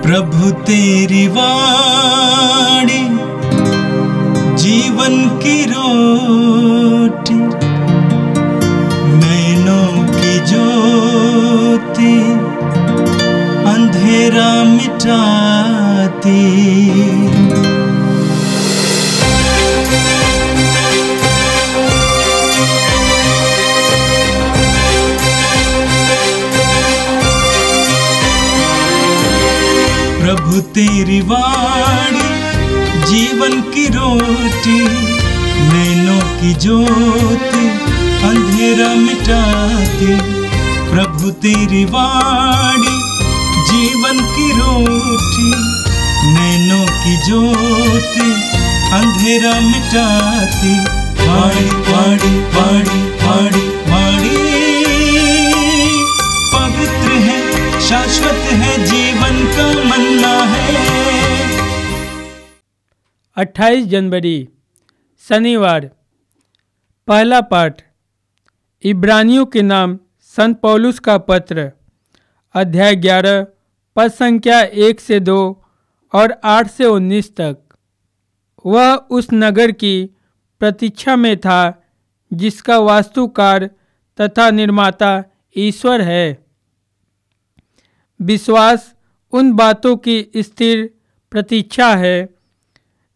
प्रभु तेरी वाणी जीवन की रोटी, नैनों की ज्योति अंधेरा मिटाती। प्रभु तेरी वाणी जीवन की रोटी, नैनों की ज्योति अंधेरा मिटाती। प्रभु तेरी वाणी जीवन की रोटी, नैनों की ज्योति अंधेरा मिटाती। वाणी वाणी वाणी वाणी वाणी पवित्र है, शाश्वत है, जीवन का मन्ना है। 28 जनवरी शनिवार। पहला पाठ इब्रानियों के नाम संत पौलुस का पत्र, अध्याय 11 पद संख्या 1 से 2 और 8 से 19 तक। वह उस नगर की प्रतीक्षा में था जिसका वास्तुकार तथा निर्माता ईश्वर है। विश्वास उन बातों की स्थिर प्रतीक्षा है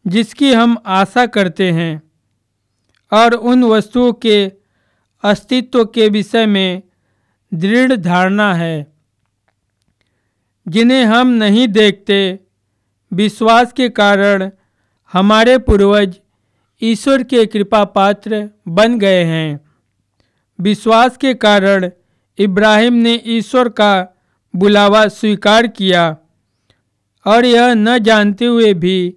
जिसकी हम आशा करते हैं, और उन वस्तुओं के अस्तित्व के विषय में दृढ़ धारणा है जिन्हें हम नहीं देखते। विश्वास के कारण हमारे पूर्वज ईश्वर के कृपा पात्र बन गए हैं। विश्वास के कारण इब्राहिम ने ईश्वर का बुलावा स्वीकार किया, और यह न जानते हुए भी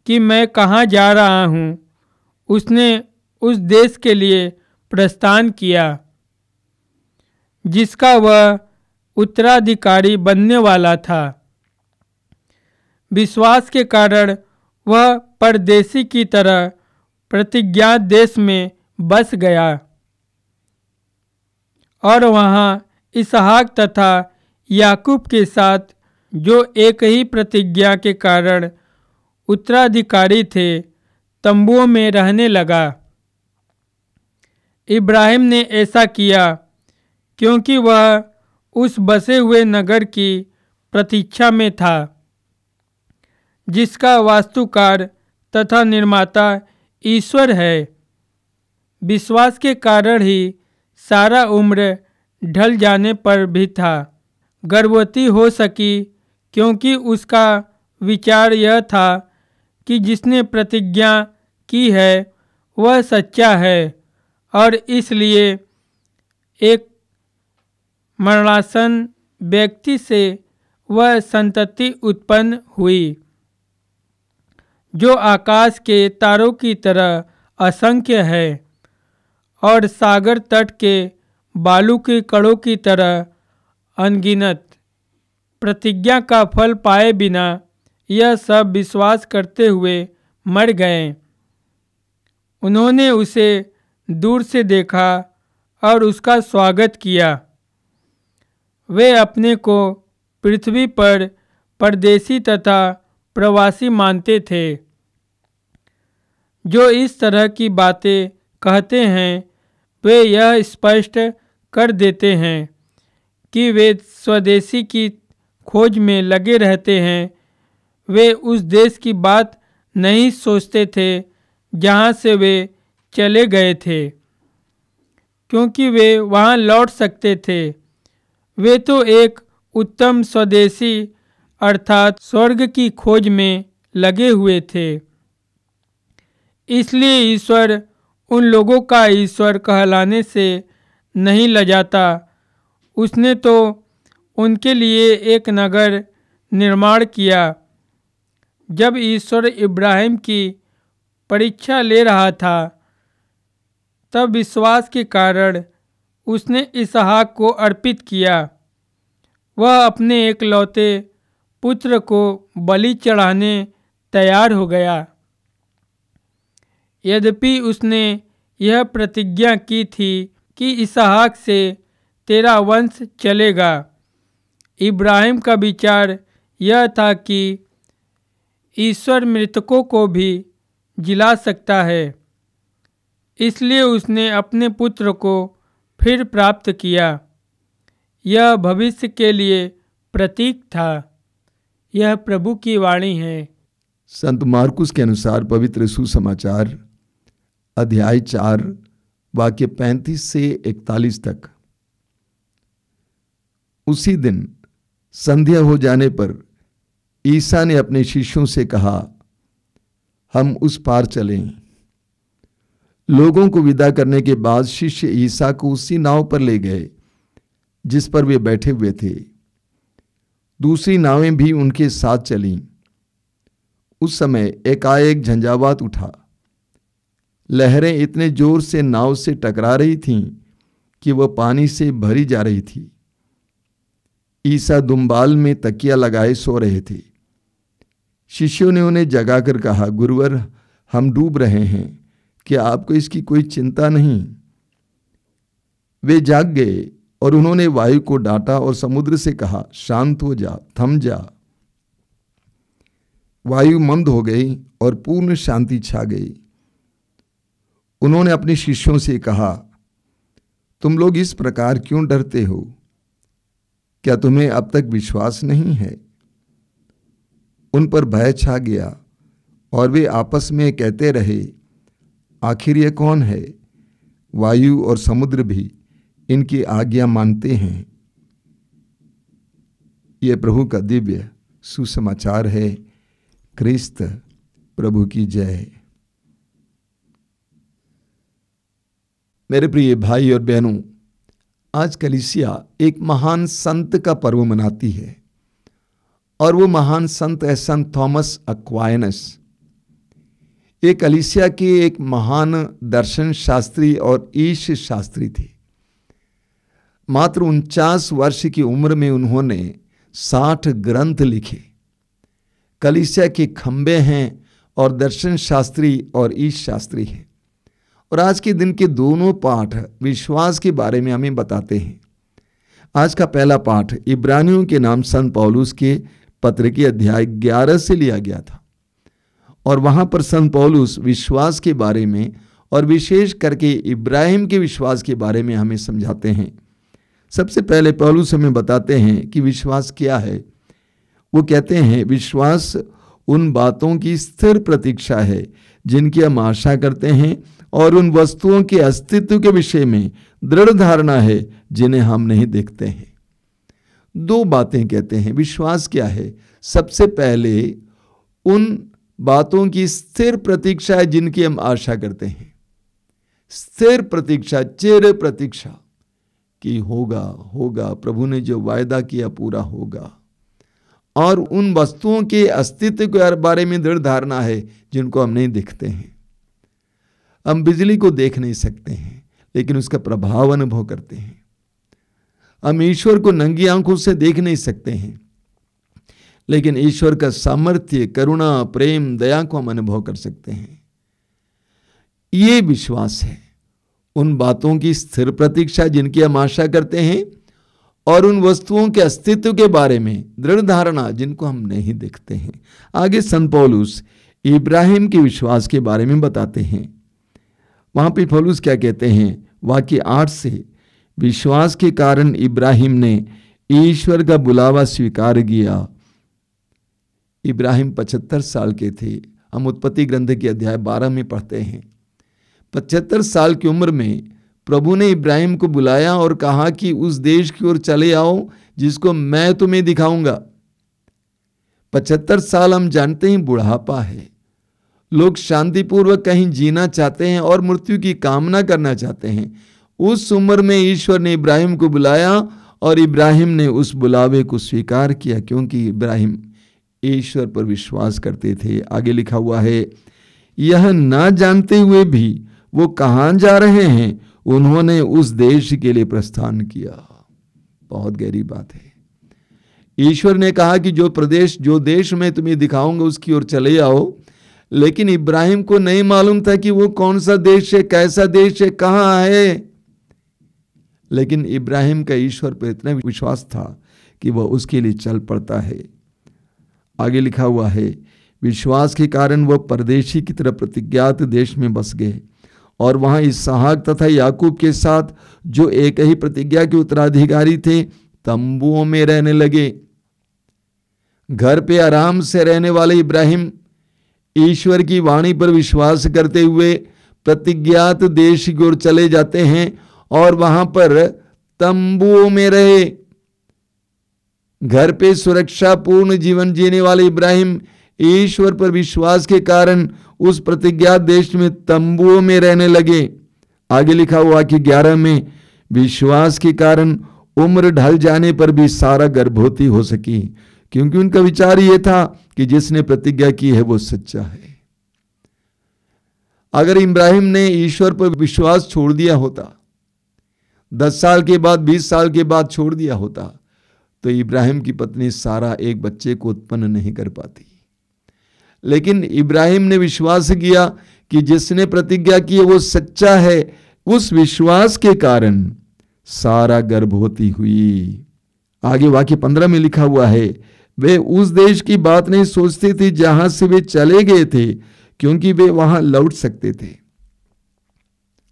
कि मैं कहाँ जा रहा हूँ, उसने उस देश के लिए प्रस्थान किया जिसका वह उत्तराधिकारी बनने वाला था। विश्वास के कारण वह परदेशी की तरह प्रतिज्ञात देश में बस गया और वहाँ इसहाक तथा याकूब के साथ, जो एक ही प्रतिज्ञा के कारण उत्तराधिकारी थे, तंबुओं में रहने लगा। इब्राहिम ने ऐसा किया क्योंकि वह उस बसे हुए नगर की प्रतीक्षा में था जिसका वास्तुकार तथा निर्माता ईश्वर है। विश्वास के कारण ही सारा उम्र ढल जाने पर भी था गर्भवती हो सकी, क्योंकि उसका विचार यह था कि जिसने प्रतिज्ञा की है वह सच्चा है, और इसलिए एक मरणासन व्यक्ति से वह संतति उत्पन्न हुई जो आकाश के तारों की तरह असंख्य है और सागर तट के बालू के कणों की तरह अनगिनत। प्रतिज्ञा का फल पाए बिना यह सब विश्वास करते हुए मर गए। उन्होंने उसे दूर से देखा और उसका स्वागत किया। वे अपने को पृथ्वी पर परदेशी तथा प्रवासी मानते थे। जो इस तरह की बातें कहते हैं वे यह स्पष्ट कर देते हैं कि वे स्वदेशी की खोज में लगे रहते हैं। वे उस देश की बात नहीं सोचते थे जहाँ से वे चले गए थे, क्योंकि वे वहाँ लौट सकते थे। वे तो एक उत्तम स्वदेशी अर्थात स्वर्ग की खोज में लगे हुए थे। इसलिए ईश्वर उन लोगों का ईश्वर कहलाने से नहीं लजाता। उसने तो उनके लिए एक नगर निर्माण किया। जब ईश्वर इब्राहिम की परीक्षा ले रहा था, तब विश्वास के कारण उसने इसहाक को अर्पित किया। वह अपने एकलौते पुत्र को बलि चढ़ाने तैयार हो गया। यद्यपि उसने यह प्रतिज्ञा की थी कि इसहाक से तेरा वंश चलेगा। इब्राहिम का विचार यह था कि ईश्वर मृतकों को भी जिला सकता है, इसलिए उसने अपने पुत्र को फिर प्राप्त किया। यह भविष्य के लिए प्रतीक था। यह प्रभु की वाणी है। संत मार्कुस के अनुसार पवित्र सुसमाचार अध्याय 4 वाक्य 35 से 41 तक। उसी दिन संध्या हो जाने पर ईसा ने अपने शिष्यों से कहा, हम उस पार चलें। लोगों को विदा करने के बाद शिष्य ईसा को उसी नाव पर ले गए जिस पर वे बैठे हुए थे। दूसरी नावें भी उनके साथ चलीं। उस समय एकाएक झंझावात उठा। लहरें इतने जोर से नाव से टकरा रही थीं कि वह पानी से भरी जा रही थी। ईसा दुम्बाल में तकिया लगाए सो रहे थे। शिष्यों ने उन्हें जगाकर कहा, गुरुवर, हम डूब रहे हैं, क्या आपको इसकी कोई चिंता नहीं? वे जाग गए और उन्होंने वायु को डांटा और समुद्र से कहा, शांत हो जा, थम जा। वायु मंद हो गई और पूर्ण शांति छा गई। उन्होंने अपने शिष्यों से कहा, तुम लोग इस प्रकार क्यों डरते हो? क्या तुम्हें अब तक विश्वास नहीं है? उन पर भय छा गया और वे आपस में कहते रहे, आखिर ये कौन है? वायु और समुद्र भी इनकी आज्ञा मानते हैं। ये प्रभु का दिव्य सुसमाचार है। क्रिस्त प्रभु की जय। मेरे प्रिय भाई और बहनों, आज कलीसिया एक महान संत का पर्व मनाती है और वो महान संत है संत थॉमस एक्वाइनस। ये कलीसिया के एक महान दर्शन शास्त्री और ईश शास्त्री थे। मात्र 49 वर्ष की उम्र में उन्होंने 60 ग्रंथ लिखे। कलीसिया के खंबे हैं और दर्शन शास्त्री और ईश शास्त्री हैं। और आज के दिन के दोनों पाठ विश्वास के बारे में हमें बताते हैं। आज का पहला पाठ इब्रानियों के नाम संत पौलुस के पत्र के अध्याय 11 से लिया गया था और वहां पर संत पौलुस विश्वास के बारे में और विशेष करके इब्राहिम के विश्वास के बारे में हमें समझाते हैं। सबसे पहले पौलुस हमें बताते हैं कि विश्वास क्या है। वो कहते हैं, विश्वास उन बातों की स्थिर प्रतीक्षा है जिनकी हम आशा करते हैं और उन वस्तुओं के अस्तित्व के विषय में दृढ़ धारणा है जिन्हें हम नहीं देखते हैं। दो बातें कहते हैं। विश्वास क्या है? सबसे पहले उन बातों की स्थिर प्रतीक्षा है जिनकी हम आशा करते हैं। स्थिर प्रतीक्षा, चिर प्रतीक्षा कि होगा होगा, प्रभु ने जो वायदा किया पूरा होगा। और उन वस्तुओं के अस्तित्व के बारे में दृढ़ धारणा है जिनको हम नहीं देखते हैं। हम बिजली को देख नहीं सकते हैं लेकिन उसका प्रभाव अनुभव करते हैं। हम ईश्वर को नंगी आंखों से देख नहीं सकते हैं लेकिन ईश्वर का सामर्थ्य, करुणा, प्रेम, दया को हम अनुभव कर सकते हैं। ये विश्वास है, उन बातों की स्थिर प्रतीक्षा जिनकी हम आशा करते हैं और उन वस्तुओं के अस्तित्व के बारे में दृढ़ धारणा जिनको हम नहीं देखते हैं। आगे संत पौलुस इब्राहिम के विश्वास के बारे में बताते हैं। वहां पे पौलुस क्या कहते हैं? वाक्य 8 से, विश्वास के कारण इब्राहिम ने ईश्वर का बुलावा स्वीकार किया। इब्राहिम 75 साल के थे। हम उत्पत्ति ग्रंथ के अध्याय 12 में पढ़ते हैं। 75 साल की उम्र में प्रभु ने इब्राहिम को बुलाया और कहा कि उस देश की ओर चले आओ जिसको मैं तुम्हें दिखाऊंगा। 75 साल हम जानते हैं बुढ़ापा है। लोग शांतिपूर्वक कहीं जीना चाहते हैं और मृत्यु की कामना करना चाहते हैं। उस उम्र में ईश्वर ने इब्राहिम को बुलाया और इब्राहिम ने उस बुलावे को स्वीकार किया क्योंकि इब्राहिम ईश्वर पर विश्वास करते थे। आगे लिखा हुआ है, यह ना जानते हुए भी वो कहाँ जा रहे हैं, उन्होंने उस देश के लिए प्रस्थान किया। बहुत गहरी बात है। ईश्वर ने कहा कि जो देश मैं तुम्हें दिखाऊंगा उसकी ओर चले आओ, लेकिन इब्राहिम को नहीं मालूम था कि वो कौन सा देश है, कैसा देश है, कहाँ है। लेकिन इब्राहिम का ईश्वर पर इतना विश्वास था कि वह उसके लिए चल पड़ता है। आगे लिखा हुआ है, विश्वास के कारण वह परदेशी की तरह प्रतिज्ञात देश में बस गए और वहां इसहाक तथा याकूब के साथ जो एक ही प्रतिज्ञा के उत्तराधिकारी थे तंबुओं में रहने लगे। घर पे आराम से रहने वाले इब्राहिम ईश्वर की वाणी पर विश्वास करते हुए प्रतिज्ञात देश की ओर चले जाते हैं और वहां पर तंबुओं में रहे। घर पे सुरक्षापूर्ण जीवन जीने वाले इब्राहिम ईश्वर पर विश्वास के कारण उस प्रतिज्ञात देश में तंबुओं में रहने लगे। आगे लिखा हुआ कि 11 में विश्वास के कारण उम्र ढल जाने पर भी सारा गर्भवती हो सकी, क्योंकि उनका विचार यह था कि जिसने प्रतिज्ञा की है वो सच्चा है। अगर इब्राहिम ने ईश्वर पर विश्वास छोड़ दिया होता, 10 साल के बाद 20 साल के बाद छोड़ दिया होता, तो इब्राहिम की पत्नी सारा एक बच्चे को उत्पन्न नहीं कर पाती। लेकिन इब्राहिम ने विश्वास किया कि जिसने प्रतिज्ञा की है वो सच्चा है। उस विश्वास के कारण सारा गर्भवती हुई। आगे वाक्य 15 में लिखा हुआ है, वे उस देश की बात नहीं सोचते थे जहां से वे चले गए थे, क्योंकि वे वहां लौट सकते थे।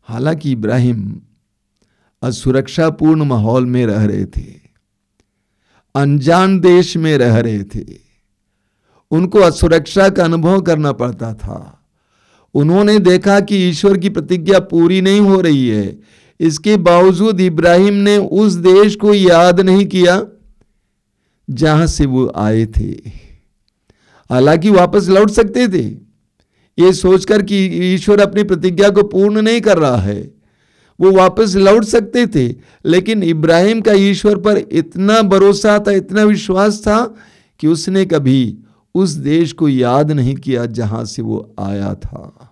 हालांकि इब्राहिम असुरक्षापूर्ण माहौल में रह रहे थे, अनजान देश में रह रहे थे, उनको असुरक्षा का अनुभव करना पड़ता था। उन्होंने देखा कि ईश्वर की प्रतिज्ञा पूरी नहीं हो रही है। इसके बावजूद इब्राहिम ने उस देश को याद नहीं किया जहां से वो आए थे। हालांकि वापस लौट सकते थे, ये सोचकर कि ईश्वर अपनी प्रतिज्ञा को पूर्ण नहीं कर रहा है, वो वापस लौट सकते थे। लेकिन इब्राहिम का ईश्वर पर इतना भरोसा था, इतना विश्वास था कि उसने कभी उस देश को याद नहीं किया जहां से वो आया था।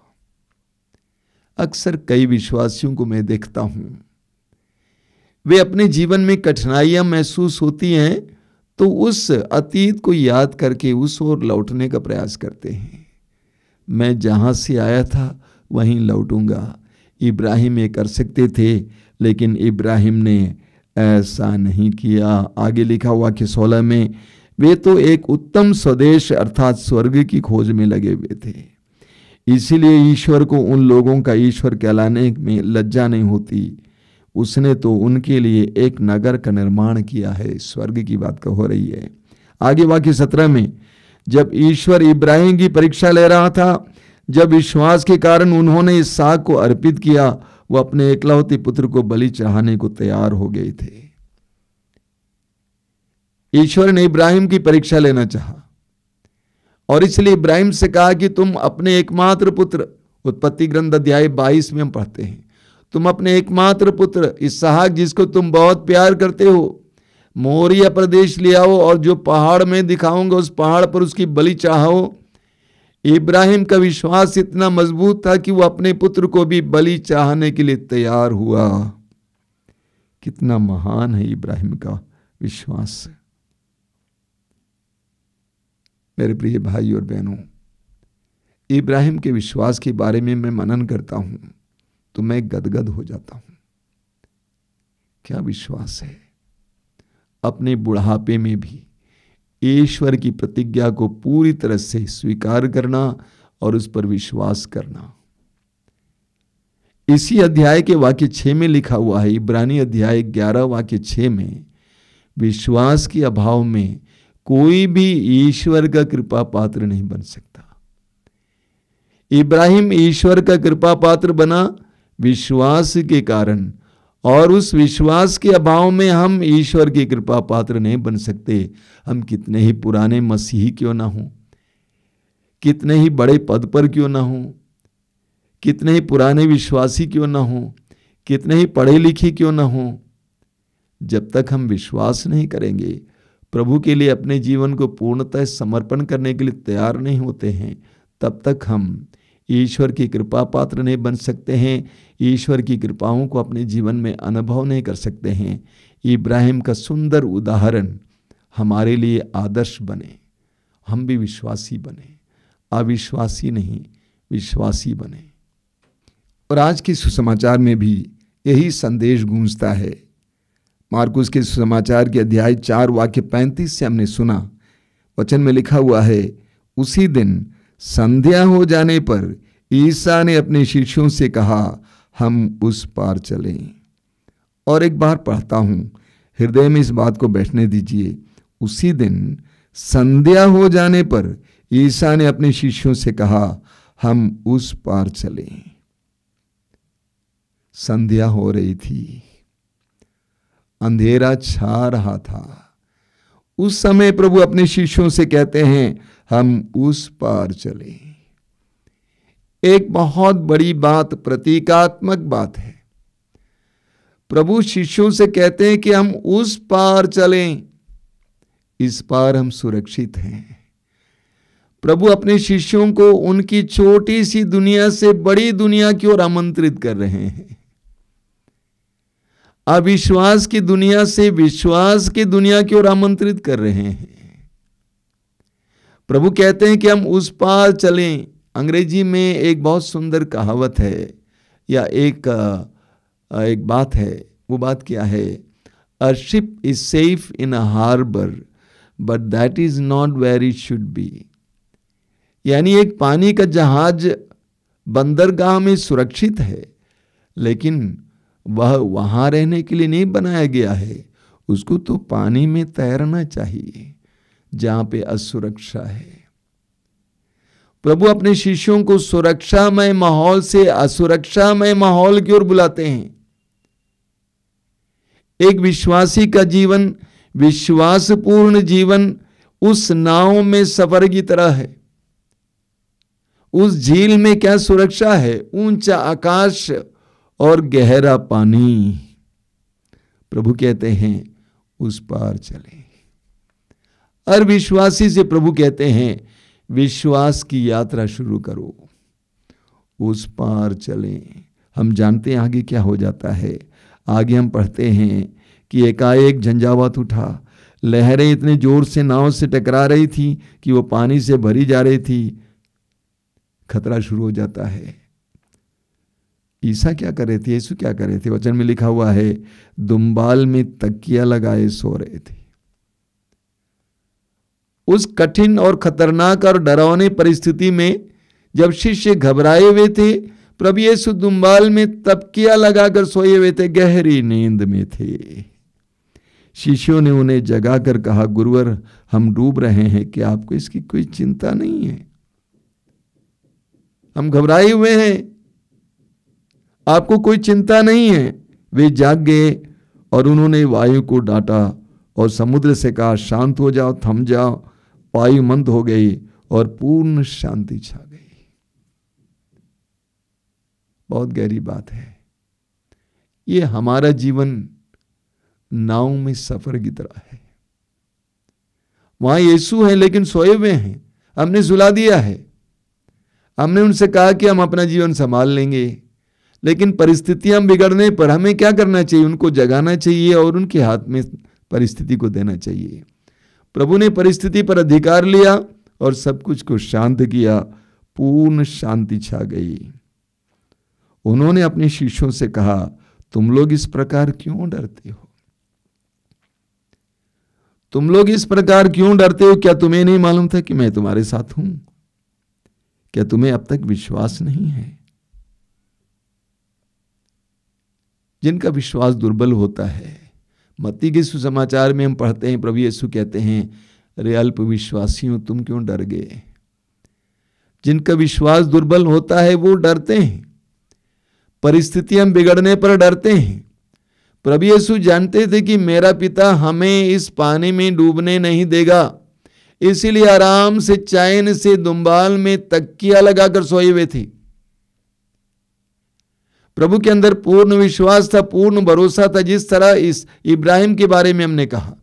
अक्सर कई विश्वासियों को मैं देखता हूं, वे अपने जीवन में कठिनाइयां महसूस होती हैं तो उस अतीत को याद करके उस ओर लौटने का प्रयास करते हैं। मैं जहां से आया था वहीं लौटूंगा। इब्राहिम ये कर सकते थे, लेकिन इब्राहिम ने ऐसा नहीं किया। आगे लिखा हुआ कि 16 में, वे तो एक उत्तम स्वदेश अर्थात स्वर्ग की खोज में लगे हुए थे। इसीलिए ईश्वर को उन लोगों का ईश्वर कहलाने में लज्जा नहीं होती। उसने तो उनके लिए एक नगर का निर्माण किया है। स्वर्ग की बात हो रही है। आगे वाक्य 17 में, जब ईश्वर इब्राहिम की परीक्षा ले रहा था, जब विश्वास के कारण उन्होंने इसहाक को अर्पित किया, वो अपने एकलौते पुत्र को बलि चढ़ाने को तैयार हो गए थे। ईश्वर ने इब्राहिम की परीक्षा लेना चाहा और इसलिए इब्राहिम से कहा कि तुम अपने एकमात्र पुत्र, उत्पत्ति ग्रंथ अध्याय 22 में हम पढ़ते हैं, तुम अपने एकमात्र पुत्र इसहाक जिसको तुम बहुत प्यार करते हो, मोरिया प्रदेश ले आओ और जो पहाड़ में दिखाऊंगा उस पहाड़ पर उसकी बलि चढ़ाओ। इब्राहिम का विश्वास इतना मजबूत था कि वो अपने पुत्र को भी बलि चढ़ाने के लिए तैयार हुआ। कितना महान है इब्राहिम का विश्वास। मेरे प्रिय भाई और बहनों, इब्राहिम के विश्वास के बारे में मैं मनन करता हूं तो मैं गदगद हो जाता हूं। क्या विश्वास है! अपने बुढ़ापे में भी ईश्वर की प्रतिज्ञा को पूरी तरह से स्वीकार करना और उस पर विश्वास करना। इसी अध्याय के वाक्य 6 में लिखा हुआ है, इब्रानी अध्याय 11 वाक्य 6 में, विश्वास के अभाव में कोई भी ईश्वर का कृपा पात्र नहीं बन सकता। इब्राहिम ईश्वर का कृपा पात्र बना विश्वास के कारण, और उस विश्वास के अभाव में हम ईश्वर की कृपा पात्र नहीं बन सकते। हम कितने ही पुराने मसीही क्यों ना हों, कितने ही बड़े पद पर क्यों ना हों, कितने ही पुराने विश्वासी क्यों ना हों, कितने ही पढ़े लिखे क्यों ना हों, जब तक हम विश्वास नहीं करेंगे, प्रभु के लिए अपने जीवन को पूर्णतः समर्पण करने के लिए तैयार नहीं होते हैं, तब तक हम ईश्वर की कृपा पात्र नहीं बन सकते हैं। ईश्वर की कृपाओं को अपने जीवन में अनुभव नहीं कर सकते हैं। इब्राहिम का सुंदर उदाहरण हमारे लिए आदर्श बने। हम भी विश्वासी बने, अविश्वासी नहीं, विश्वासी बने। और आज के सुसमाचार में भी यही संदेश गूंजता है। मार्कुस के सुसमाचार के अध्याय 4 वाक्य 35 से हमने सुना, वचन में लिखा हुआ है, उसी दिन संध्या हो जाने पर ईसा ने अपने शिष्यों से कहा, हम उस पार चलें। और एक बार पढ़ता हूं, हृदय में इस बात को बैठने दीजिए। उसी दिन संध्या हो जाने पर ईसा ने अपने शिष्यों से कहा, हम उस पार चलें। संध्या हो रही थी, अंधेरा छा रहा था। उस समय प्रभु अपने शिष्यों से कहते हैं, हम उस पार चलें। एक बहुत बड़ी बात, प्रतीकात्मक बात है। प्रभु शिष्यों से कहते हैं कि हम उस पार चलें, इस पार हम सुरक्षित हैं। प्रभु अपने शिष्यों को उनकी छोटी सी दुनिया से बड़ी दुनिया की ओर आमंत्रित कर रहे हैं। अविश्वास की दुनिया से विश्वास की दुनिया की ओर आमंत्रित कर रहे हैं। प्रभु कहते हैं कि हम उस पार चलें। अंग्रेजी में एक बहुत सुंदर कहावत है, या एक बात है। वो बात क्या है? A ship is safe in a harbour but that is not where it should be. यानी एक पानी का जहाज बंदरगाह में सुरक्षित है, लेकिन वह वहां रहने के लिए नहीं बनाया गया है। उसको तो पानी में तैरना चाहिए जहां पे असुरक्षा है। प्रभु अपने शिष्यों को सुरक्षामय माहौल से असुरक्षामय माहौल की ओर बुलाते हैं। एक विश्वासी का जीवन, विश्वासपूर्ण जीवन उस नाव में सफर की तरह है। उस झील में क्या सुरक्षा है? ऊंचा आकाश और गहरा पानी। प्रभु कहते हैं उस पार चलें। और विश्वासी से प्रभु कहते हैं विश्वास की यात्रा शुरू करो, उस पार चलें। हम जानते हैं आगे क्या हो जाता है। आगे हम पढ़ते हैं कि एकाएक झंझावात उठा, लहरें इतने जोर से नाव से टकरा रही थी कि वो पानी से भरी जा रही थी। खतरा शुरू हो जाता है। ईसा क्या कर रहे थे? यीशु क्या कर रहे थे? वचन में लिखा हुआ है, दुम्बाल में तकिया लगाए सो रहे थे। उस कठिन और खतरनाक और डरावनी परिस्थिति में जब शिष्य घबराए हुए थे, प्रभु यीशु दुम्बाल में तकिया लगाकर सोए हुए थे, गहरी नींद में थे। शिष्यों ने उन्हें जगाकर कहा, गुरुवर हम डूब रहे हैं, क्या आपको इसकी कोई चिंता नहीं है? हम घबराए हुए हैं, आपको कोई चिंता नहीं है। वे जाग गए और उन्होंने वायु को डांटा और समुद्र से कहा, शांत हो जाओ, थम जाओ। वायु मंद हो गई और पूर्ण शांति छा गई। बहुत गहरी बात है। ये हमारा जीवन नाव में सफर की तरह है। वहां यीशु है लेकिन सोए हुए हैं, हमने सुला दिया है। हमने उनसे कहा कि हम अपना जीवन संभाल लेंगे, लेकिन परिस्थितियां बिगड़ने पर हमें क्या करना चाहिए? उनको जगाना चाहिए और उनके हाथ में परिस्थिति को देना चाहिए। प्रभु ने परिस्थिति पर अधिकार लिया और सब कुछ को शांत किया, पूर्ण शांति छा गई। उन्होंने अपने शिष्यों से कहा, तुम लोग इस प्रकार क्यों डरते हो? तुम लोग इस प्रकार क्यों डरते हो? क्या तुम्हें नहीं मालूम था कि मैं तुम्हारे साथ हूं? क्या तुम्हें अब तक विश्वास नहीं है? जिनका विश्वास दुर्बल होता है, मत्ती के सुसमाचार में हम पढ़ते हैं, प्रभु यीशु कहते हैं, अरे अल्प विश्वासियों तुम क्यों डर गए? जिनका विश्वास दुर्बल होता है वो डरते हैं, परिस्थितियां बिगड़ने पर डरते हैं। प्रभु यीशु जानते थे कि मेरा पिता हमें इस पानी में डूबने नहीं देगा, इसीलिए आराम से चैन से दुम्बाल में तकिया लगाकर सोए हुए थे। प्रभु के अंदर पूर्ण विश्वास था, पूर्ण भरोसा था। जिस तरह इस इब्राहिम के बारे में हमने कहा,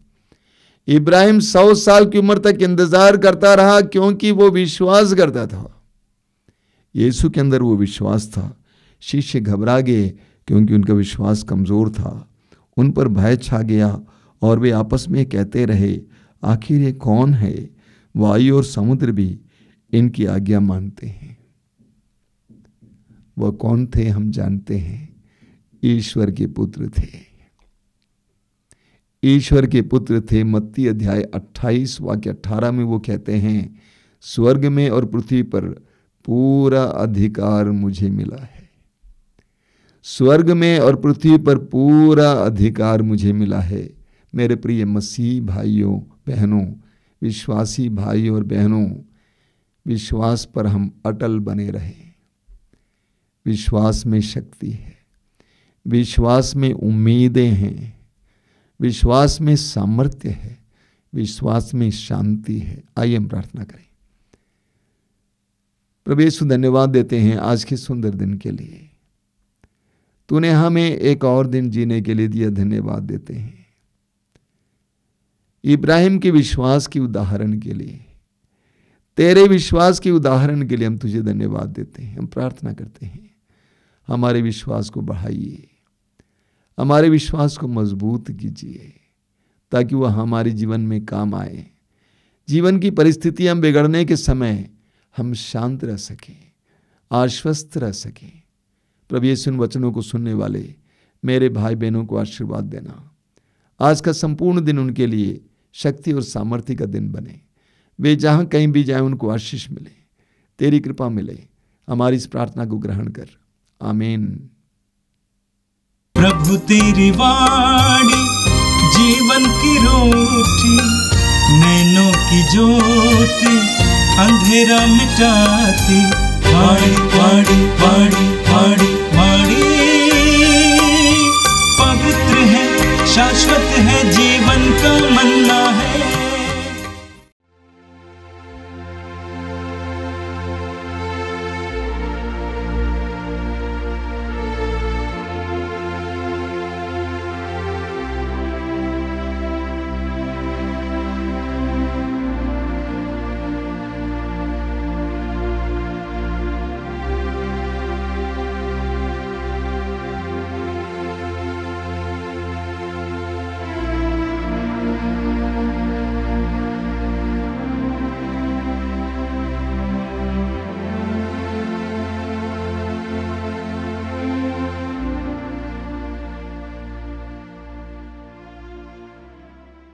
इब्राहिम 100 साल की उम्र तक इंतजार करता रहा क्योंकि वो विश्वास करता था। यीशु के अंदर वो विश्वास था। शिष्य घबरा गए क्योंकि उनका विश्वास कमजोर था। उन पर भय छा गया और वे आपस में कहते रहे, आखिर ये कौन है? वायु और समुद्र भी इनकी आज्ञा मानते हैं। वह कौन थे हम जानते हैं, ईश्वर के पुत्र थे। ईश्वर के पुत्र थे। मत्ती अध्याय 28 वाक्य 18 में वो कहते हैं, स्वर्ग में और पृथ्वी पर पूरा अधिकार मुझे मिला है। स्वर्ग में और पृथ्वी पर पूरा अधिकार मुझे मिला है। मेरे प्रिय मसीह भाइयों बहनों, विश्वासी भाइयों और बहनों, विश्वास पर हम अटल बने रहें। विश्वास में शक्ति है, विश्वास में उम्मीदें हैं, विश्वास में सामर्थ्य है, विश्वास में शांति है। आइए हम प्रार्थना करें। प्रभु यीशु, धन्यवाद देते हैं आज के सुंदर दिन के लिए। तूने हमें एक और दिन जीने के लिए दिया, धन्यवाद देते हैं। इब्राहिम के विश्वास की उदाहरण के लिए, तेरे विश्वास की उदाहरण के लिए हम तुझे धन्यवाद देते हैं। हम प्रार्थना करते हैं, हमारे विश्वास को बढ़ाइए, हमारे विश्वास को मजबूत कीजिए, ताकि वह हमारे जीवन में काम आए। जीवन की परिस्थितियां बिगड़ने के समय हम शांत रह सकें, आश्वस्त रह सकें। प्रभु यीशु, इन वचनों को सुनने वाले मेरे भाई बहनों को आशीर्वाद देना। आज का संपूर्ण दिन उनके लिए शक्ति और सामर्थ्य का दिन बने। वे जहाँ कहीं भी जाएं उनको आशीष मिले, तेरी कृपा मिले। हमारी इस प्रार्थना को ग्रहण कर, आमीन। प्रभु तेरी वाणी जीवन की रोटी, नैनों की ज्योति अंधेरा मिटाती। वाणी वाणी वाणी वाणी